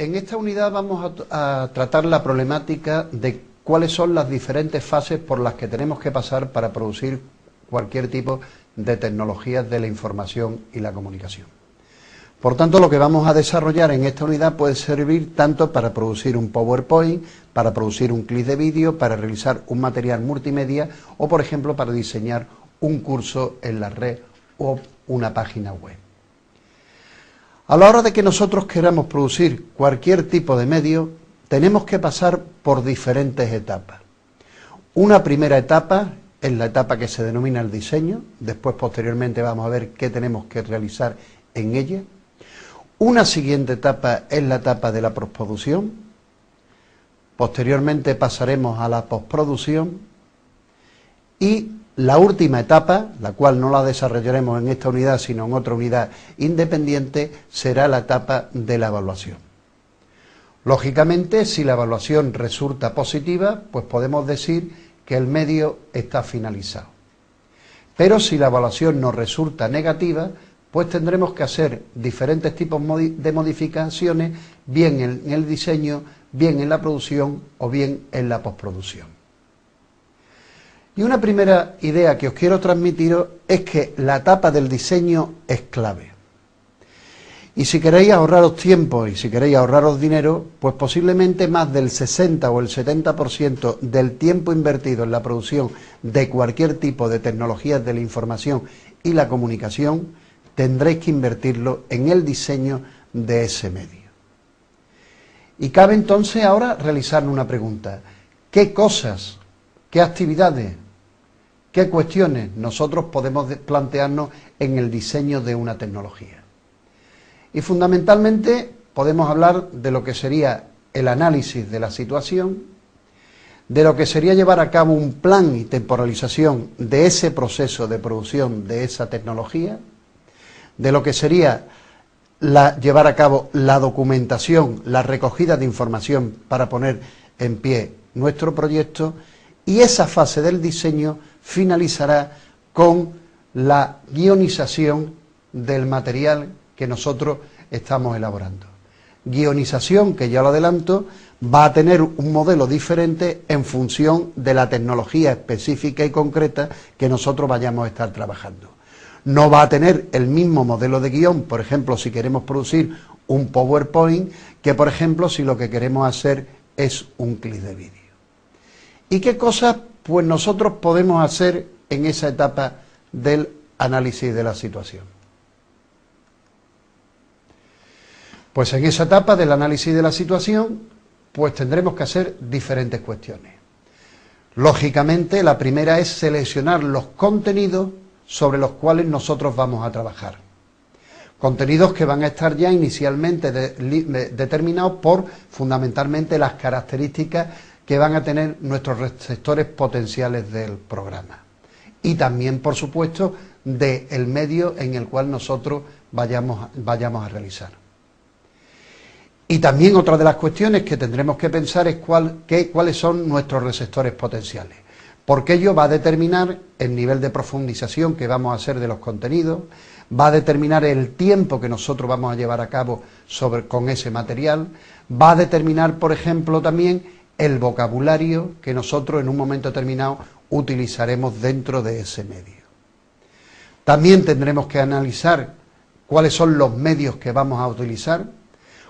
En esta unidad vamos a tratar la problemática de cuáles son las diferentes fases por las que tenemos que pasar para producir cualquier tipo de tecnologías de la información y la comunicación. Por tanto, lo que vamos a desarrollar en esta unidad puede servir tanto para producir un PowerPoint, para producir un clip de vídeo, para realizar un material multimedia o, por ejemplo, para diseñar un curso en la red o una página web. A la hora de que nosotros queramos producir cualquier tipo de medio, tenemos que pasar por diferentes etapas. Una primera etapa es la etapa que se denomina el diseño, después posteriormente vamos a ver qué tenemos que realizar en ella. Una siguiente etapa es la etapa de la postproducción, posteriormente pasaremos a la postproducción y la última etapa, la cual no la desarrollaremos en esta unidad sino en otra unidad independiente, será la etapa de la evaluación. Lógicamente, si la evaluación resulta positiva, pues podemos decir que el medio está finalizado. Pero si la evaluación nos resulta negativa, pues tendremos que hacer diferentes tipos de modificaciones, bien en el diseño, bien en la producción o bien en la postproducción. Y una primera idea que os quiero transmitir es que la etapa del diseño es clave. Y si queréis ahorraros tiempo y si queréis ahorraros dinero, pues posiblemente más del 60 o el 70% del tiempo invertido en la producción de cualquier tipo de tecnologías de la información y la comunicación, tendréis que invertirlo en el diseño de ese medio. Y cabe entonces ahora realizarnos una pregunta. ¿Qué cosas, qué actividades, qué cuestiones nosotros podemos plantearnos en el diseño de una tecnología? Y fundamentalmente podemos hablar de lo que sería el análisis de la situación, de lo que sería llevar a cabo un plan y temporalización de ese proceso de producción de esa tecnología, de lo que sería llevar a cabo la documentación, la recogida de información para poner en pie nuestro proyecto, y esa fase del diseño finalizará con la guionización del material que nosotros estamos elaborando. Guionización que, ya lo adelanto, va a tener un modelo diferente en función de la tecnología específica y concreta que nosotros vayamos a estar trabajando. No va a tener el mismo modelo de guión, por ejemplo, si queremos producir un PowerPoint, que por ejemplo si lo que queremos hacer es un clip de vídeo. ¿Y qué cosas pues nosotros podemos hacer en esa etapa del análisis de la situación? Pues en esa etapa del análisis de la situación, pues tendremos que hacer diferentes cuestiones. Lógicamente, la primera es seleccionar los contenidos sobre los cuales nosotros vamos a trabajar. Contenidos que van a estar ya inicialmente determinados por fundamentalmente las características que van a tener nuestros receptores potenciales del programa. Y también, por supuesto, del medio en el cual nosotros vayamos a realizar. Y también otra de las cuestiones que tendremos que pensar es cuáles son nuestros receptores potenciales, porque ello va a determinar el nivel de profundización que vamos a hacer de los contenidos, va a determinar el tiempo que nosotros vamos a llevar a cabo con ese material, va a determinar, por ejemplo, también el vocabulario que nosotros en un momento determinado utilizaremos dentro de ese medio. También tendremos que analizar cuáles son los medios que vamos a utilizar,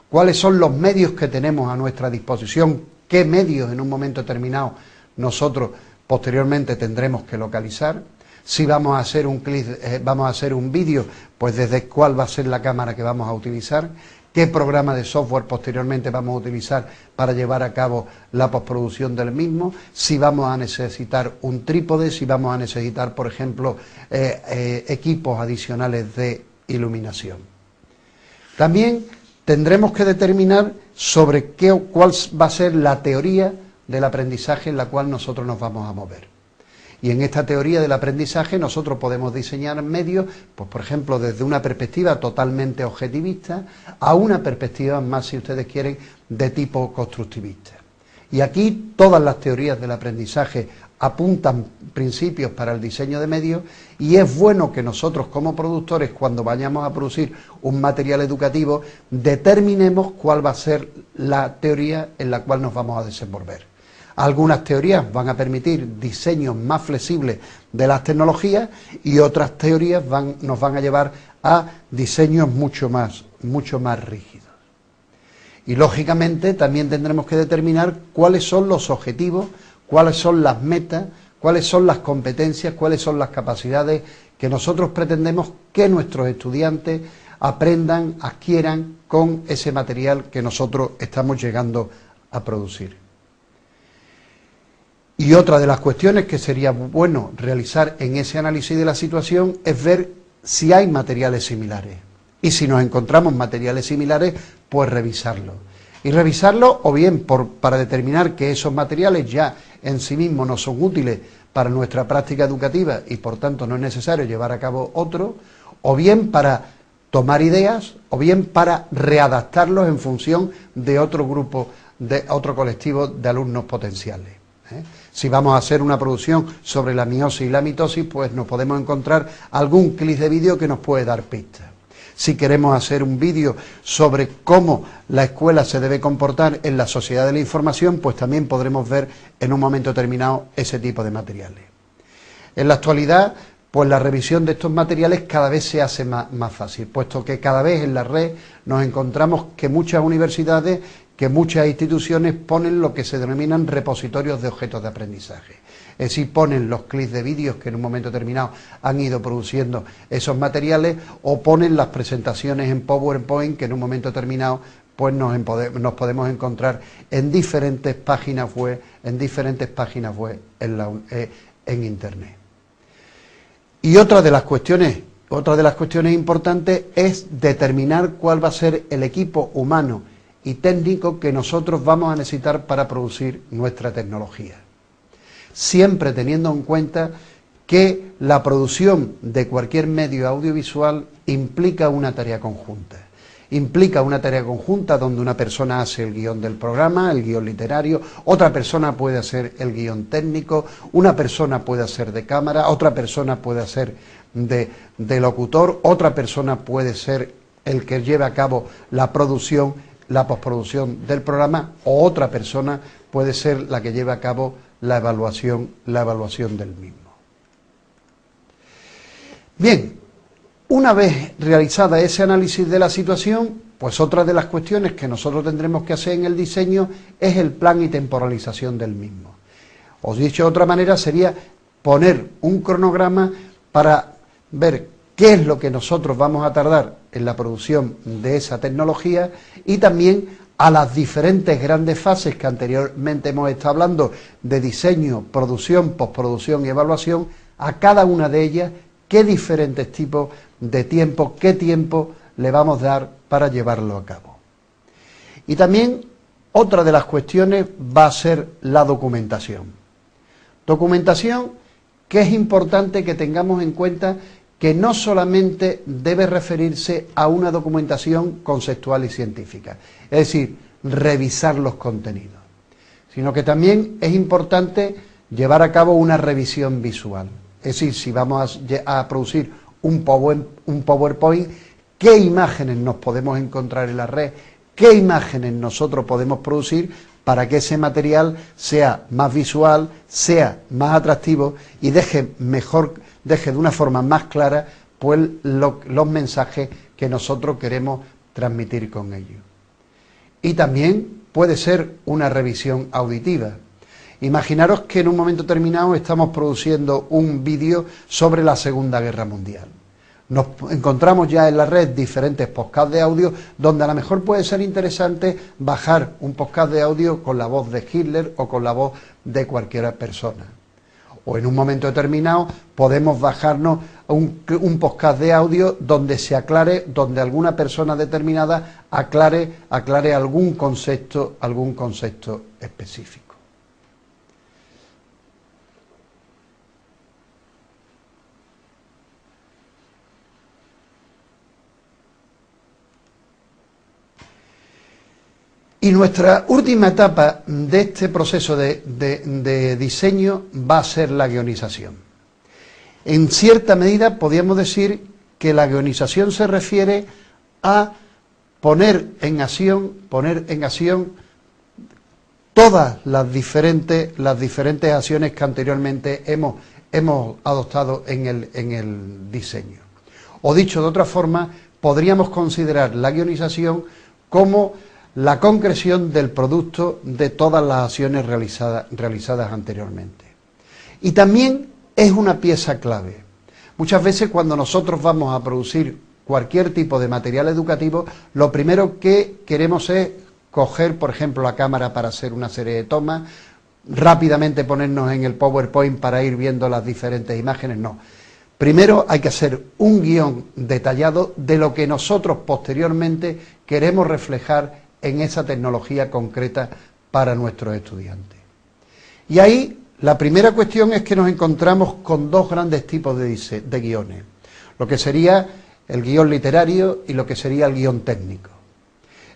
cuáles son los medios que tenemos a nuestra disposición, qué medios en un momento determinado nosotros posteriormente tendremos que localizar, si vamos a hacer un clip, vamos a hacer un vídeo, pues desde cuál va a ser la cámara que vamos a utilizar, qué programa de software posteriormente vamos a utilizar para llevar a cabo la postproducción del mismo, si vamos a necesitar un trípode, si vamos a necesitar, por ejemplo, equipos adicionales de iluminación. También tendremos que determinar sobre cuál va a ser la teoría del aprendizaje en la cual nosotros nos vamos a mover. Y en esta teoría del aprendizaje nosotros podemos diseñar medios, pues por ejemplo, desde una perspectiva totalmente objetivista a una perspectiva más, si ustedes quieren, de tipo constructivista. Y aquí todas las teorías del aprendizaje apuntan principios para el diseño de medios, y es bueno que nosotros como productores, cuando vayamos a producir un material educativo, determinemos cuál va a ser la teoría en la cual nos vamos a desenvolver. Algunas teorías van a permitir diseños más flexibles de las tecnologías y otras teorías nos van a llevar a diseños mucho más rígidos. Y lógicamente también tendremos que determinar cuáles son los objetivos, cuáles son las metas, cuáles son las competencias, cuáles son las capacidades que nosotros pretendemos que nuestros estudiantes aprendan, adquieran con ese material que nosotros estamos llegando a producir. Y otra de las cuestiones que sería bueno realizar en ese análisis de la situación es ver si hay materiales similares. Y si nos encontramos materiales similares, pues revisarlos. Y revisarlos o bien para determinar que esos materiales ya en sí mismos no son útiles para nuestra práctica educativa y por tanto no es necesario llevar a cabo otro, o bien para tomar ideas, o bien para readaptarlos en función de otro grupo, de otro colectivo de alumnos potenciales. Si vamos a hacer una producción sobre la meiosis y la mitosis, pues nos podemos encontrar algún clip de vídeo que nos puede dar pistas. Si queremos hacer un vídeo sobre cómo la escuela se debe comportar en la sociedad de la información, pues también podremos ver en un momento determinado ese tipo de materiales. En la actualidad, pues la revisión de estos materiales cada vez se hace más fácil, puesto que cada vez en la red nos encontramos que muchas universidades, que muchas instituciones ponen lo que se denominan repositorios de objetos de aprendizaje. Es decir, ponen los clips de vídeos que en un momento determinado han ido produciendo esos materiales, o ponen las presentaciones en PowerPoint que en un momento determinado pues nos podemos encontrar en diferentes páginas web, en Internet. Y otra de las cuestiones importantes es determinar cuál va a ser el equipo humano y técnico que nosotros vamos a necesitar para producir nuestra tecnología. Siempre teniendo en cuenta que la producción de cualquier medio audiovisual implica una tarea conjunta. Implica una tarea conjunta donde una persona hace el guión del programa, el guión literario, otra persona puede hacer el guión técnico, una persona puede hacer de cámara, otra persona puede hacer de locutor, otra persona puede ser el que lleve a cabo la producción, la postproducción del programa, o otra persona puede ser la que lleve a cabo la evaluación del mismo. Bien, una vez realizada ese análisis de la situación, pues otra de las cuestiones que nosotros tendremos que hacer en el diseño es el plan y temporalización del mismo. Os dicho de otra manera, sería poner un cronograma para ver qué es lo que nosotros vamos a tardar en la producción de esa tecnología, y también a las diferentes grandes fases que anteriormente hemos estado hablando de diseño, producción, postproducción y evaluación, a cada una de ellas qué diferentes tipos de tiempo, qué tiempo le vamos a dar para llevarlo a cabo. Y también otra de las cuestiones va a ser la documentación. Documentación que es importante que tengamos en cuenta que no solamente debe referirse a una documentación conceptual y científica, es decir, revisar los contenidos, sino que también es importante llevar a cabo una revisión visual. Es decir, si vamos a producir un PowerPoint, ¿qué imágenes nos podemos encontrar en la red? ¿Qué imágenes nosotros podemos producir para que ese material sea más visual, sea más atractivo y deje de una forma más clara pues los mensajes que nosotros queremos transmitir con ello? Y también puede ser una revisión auditiva. Imaginaros que en un momento determinado estamos produciendo un vídeo sobre la Segunda Guerra Mundial. Nos encontramos ya en la red diferentes podcasts de audio donde a lo mejor puede ser interesante bajar un podcast de audio con la voz de Hitler o con la voz de cualquier persona. O en un momento determinado podemos bajarnos un podcast de audio donde se aclare, donde alguna persona determinada aclare algún concepto específico. Y nuestra última etapa de este proceso de diseño va a ser la guionización. En cierta medida podríamos decir que la guionización se refiere a poner en acción todas las diferentes acciones que anteriormente hemos adoptado en el diseño. O dicho de otra forma, podríamos considerar la guionización como la concreción del producto de todas las acciones realizadas anteriormente. Y también es una pieza clave. Muchas veces cuando nosotros vamos a producir cualquier tipo de material educativo, lo primero que queremos es coger, por ejemplo, la cámara para hacer una serie de tomas, rápidamente ponernos en el PowerPoint para ir viendo las diferentes imágenes. No. Primero hay que hacer un guión detallado de lo que nosotros posteriormente queremos reflejar en esa tecnología concreta para nuestros estudiantes. Y ahí la primera cuestión es que nos encontramos con dos grandes tipos de guiones, lo que sería el guión literario y lo que sería el guión técnico.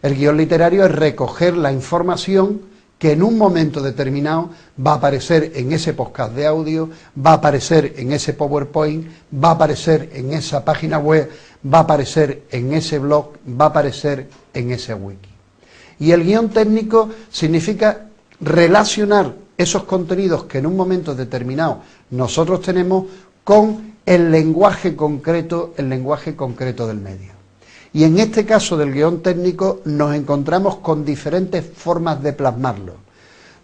El guión literario es recoger la información que en un momento determinado va a aparecer en ese podcast de audio, va a aparecer en ese PowerPoint, va a aparecer en esa página web, va a aparecer en ese blog, va a aparecer en ese wiki. Y el guión técnico significa relacionar esos contenidos que en un momento determinado nosotros tenemos con el lenguaje concreto del medio. Y en este caso del guión técnico nos encontramos con diferentes formas de plasmarlo.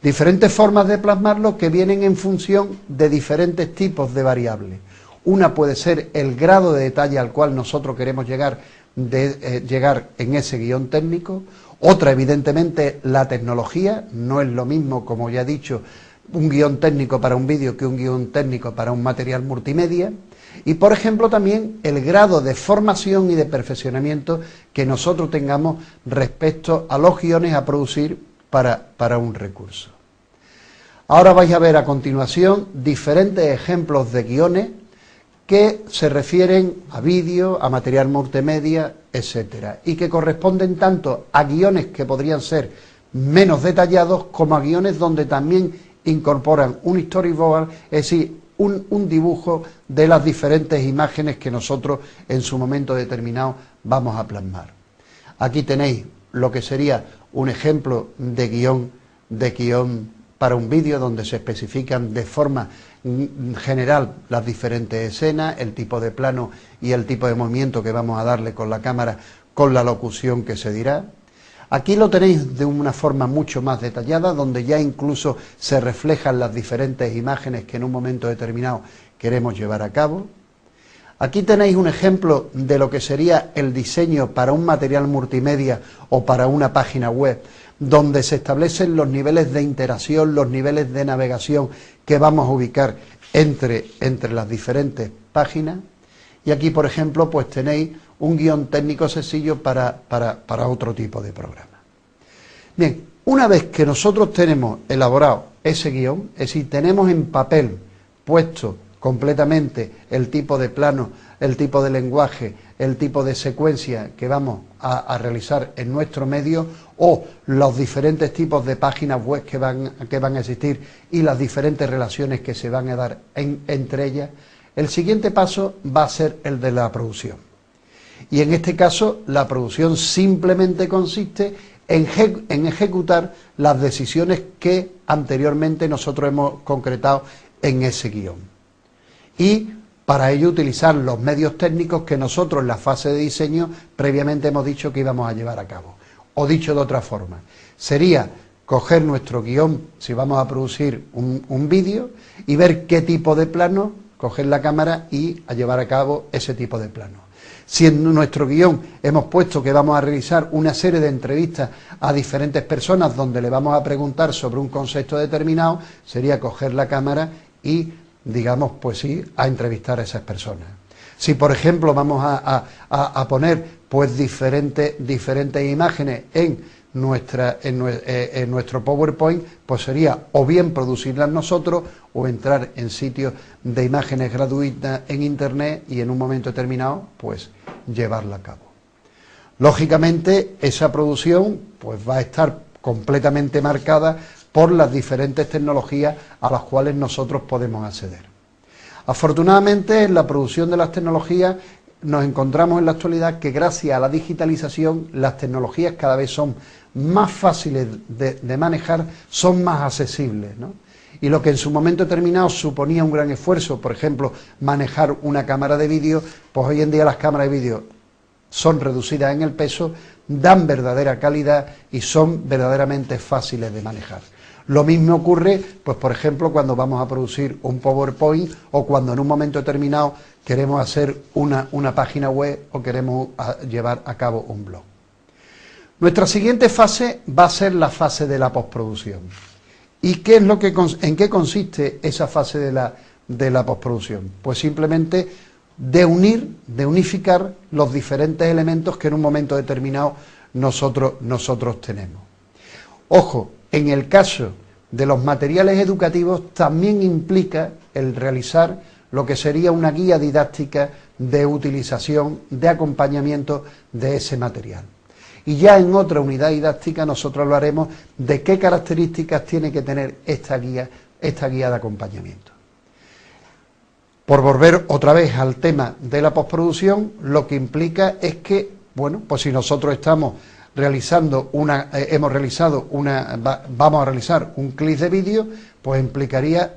Diferentes formas de plasmarlo que vienen en función de diferentes tipos de variables. Una puede ser el grado de detalle al cual nosotros queremos llegar en ese guión técnico. Otra, evidentemente, la tecnología. No es lo mismo, como ya he dicho, un guión técnico para un vídeo que un guión técnico para un material multimedia. Y, por ejemplo, también el grado de formación y de perfeccionamiento que nosotros tengamos respecto a los guiones a producir para un recurso. Ahora vais a ver a continuación diferentes ejemplos de guiones que se refieren a vídeo, a material multimedia, etcétera, y que corresponden tanto a guiones que podrían ser menos detallados como a guiones donde también incorporan un storyboard, es decir, un dibujo de las diferentes imágenes que nosotros en su momento determinado vamos a plasmar. Aquí tenéis lo que sería un ejemplo de guión para un vídeo donde se especifican de forma general las diferentes escenas, el tipo de plano y el tipo de movimiento que vamos a darle con la cámara, con la locución que se dirá. Aquí lo tenéis de una forma mucho más detallada, donde ya incluso se reflejan las diferentes imágenes que en un momento determinado queremos llevar a cabo. Aquí tenéis un ejemplo de lo que sería el diseño para un material multimedia o para una página web, donde se establecen los niveles de interacción, los niveles de navegación que vamos a ubicar entre las diferentes páginas. Y aquí, por ejemplo, pues tenéis un guión técnico sencillo para otro tipo de programa. Bien, una vez que nosotros tenemos elaborado ese guión, es decir, tenemos en papel puesto completamente el tipo de plano, el tipo de lenguaje, el tipo de secuencia que vamos a realizar en nuestro medio, o los diferentes tipos de páginas web que van a existir y las diferentes relaciones que se van a dar entre ellas, el siguiente paso va a ser el de la producción. Y en este caso la producción simplemente consiste en ejecutar las decisiones que anteriormente nosotros hemos concretado en ese guión. Y para ello utilizar los medios técnicos que nosotros en la fase de diseño previamente hemos dicho que íbamos a llevar a cabo. O dicho de otra forma, sería coger nuestro guión, si vamos a producir un vídeo, y ver qué tipo de plano, coger la cámara y a llevar a cabo ese tipo de plano. Si en nuestro guión hemos puesto que vamos a realizar una serie de entrevistas a diferentes personas donde le vamos a preguntar sobre un concepto determinado, sería coger la cámara y, digamos, pues sí, a entrevistar a esas personas. Si, por ejemplo, vamos a poner pues diferentes imágenes en nuestro PowerPoint, pues sería o bien producirlas nosotros o entrar en sitios de imágenes gratuitas en Internet y en un momento determinado pues llevarla a cabo. Lógicamente esa producción pues va a estar completamente marcada por las diferentes tecnologías a las cuales nosotros podemos acceder. Afortunadamente, en la producción de las tecnologías nos encontramos en la actualidad que gracias a la digitalización las tecnologías cada vez son más fáciles de manejar, son más accesibles, ¿no? Y lo que en su momento determinado suponía un gran esfuerzo, por ejemplo, manejar una cámara de vídeo, pues hoy en día las cámaras de vídeo son reducidas en el peso, dan verdadera calidad y son verdaderamente fáciles de manejar. Lo mismo ocurre, pues por ejemplo, cuando vamos a producir un PowerPoint o cuando en un momento determinado queremos hacer una página web o queremos llevar a cabo un blog. Nuestra siguiente fase va a ser la fase de la postproducción. ¿Y en qué consiste esa fase de la postproducción? Pues simplemente de unificar los diferentes elementos que en un momento determinado nosotros tenemos. Ojo, en el caso de los materiales educativos también implica el realizar lo que sería una guía didáctica de utilización, de acompañamiento de ese material. Y ya en otra unidad didáctica nosotros lo haremos de qué características tiene que tener esta guía de acompañamiento. Por volver otra vez al tema de la postproducción, lo que implica es que, bueno, pues si nosotros vamos a realizar un clip de vídeo, pues implicaría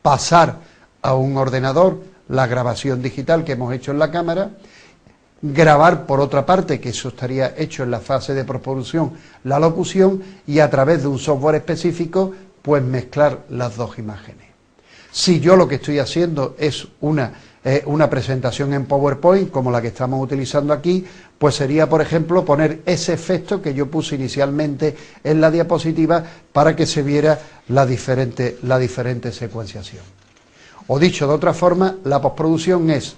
pasar a un ordenador la grabación digital que hemos hecho en la cámara, grabar por otra parte, que eso estaría hecho en la fase de postproducción, la locución, y a través de un software específico, pues mezclar las dos imágenes. Si yo lo que estoy haciendo es una presentación en PowerPoint, como la que estamos utilizando aquí, pues sería, por ejemplo, poner ese efecto que yo puse inicialmente en la diapositiva para que se viera la diferente secuenciación. O dicho de otra forma, la postproducción es: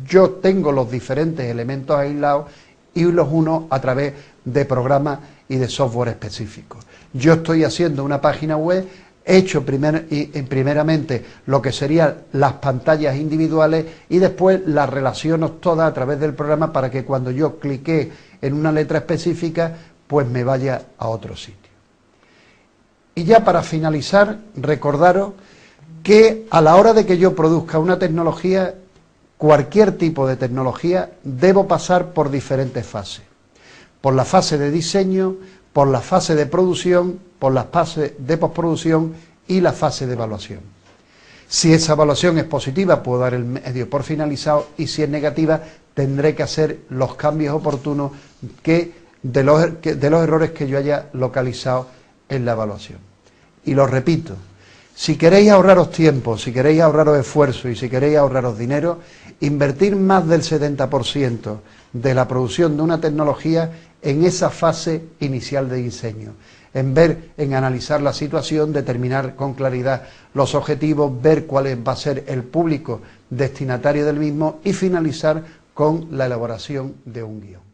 yo tengo los diferentes elementos aislados y los uno a través de programas y de software específicos. Yo estoy haciendo una página web, he hecho primeramente lo que serían las pantallas individuales y después las relaciono todas a través del programa para que cuando yo clique en una letra específica, pues me vaya a otro sitio. Y ya para finalizar, recordaros que a la hora de que yo produzca una tecnología, cualquier tipo de tecnología, debo pasar por diferentes fases. Por la fase de diseño, por la fase de producción, por la fase de postproducción y la fase de evaluación. Si esa evaluación es positiva, puedo dar el medio por finalizado, y si es negativa, tendré que hacer los cambios oportunos de los errores que yo haya localizado en la evaluación. Y lo repito, si queréis ahorraros tiempo, si queréis ahorraros esfuerzo y si queréis ahorraros dinero, invertir más del 70% de la producción de una tecnología en esa fase inicial de diseño, en analizar la situación, determinar con claridad los objetivos, ver cuál va a ser el público destinatario del mismo y finalizar con la elaboración de un guión.